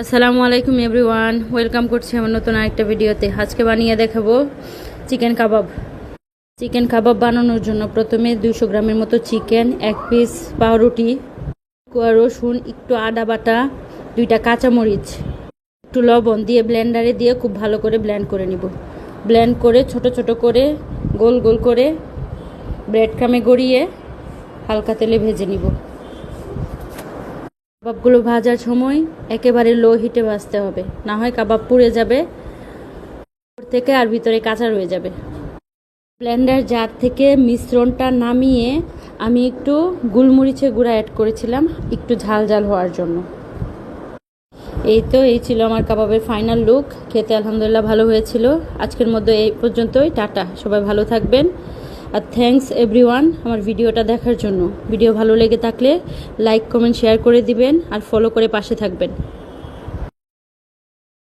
আসসালামু আলাইকুম everyone, welcome করছি আমার নতুন আরেকটা ভিডিওতে। আজকে বানিয়ে দেখাবো চিকেন কাবাব। চিকেন কাবাব বানানোর জন্য প্রথমে 200 গ্রামের মতো চিকেন, 1 পিস পাউরুটি, রসুন, একটু আদা বাটা, 2টা কাঁচামরিচ, একটু লবণ দিয়ে ব্লেন্ডারে দিয়ে খুব ভালো করে ব্লেন্ড করে নিব। ব্লেন্ড করে ছোট ছোট করে গোল গোল করে ব্রেড ক্রামে গড়িয়ে হালকা তেলে ভেজে নিব। কাবাবগুলো ভাজার সময় একেবারে লো হিটে ভাজতে হবে, না হয় কাবাব পুড়ে যাবে থেকে আর ভিতরে কাঁচা রয়ে যাবে। ব্লেন্ডার জার থেকে মিশ্রণটা নামিয়ে আমি একটু গোলমরিচের গুঁড়া অ্যাড করেছিলাম একটু ঝাল ঝাল হওয়ার জন্য। এই ছিল আমার কাবাবের ফাইনাল লুক। খেতে আলহামদুলিল্লাহ ভালো হয়েছিল। আজকের মধ্যে এই পর্যন্তই। টাটা, সবাই ভালো থাকবেন। আর থ্যাঙ্কস এভরিওয়ান আমার ভিডিওটা দেখার জন্য। ভিডিও ভালো লেগে থাকলে লাইক কমেন্ট শেয়ার করে দিবেন আর ফলো করে পাশে থাকবেন।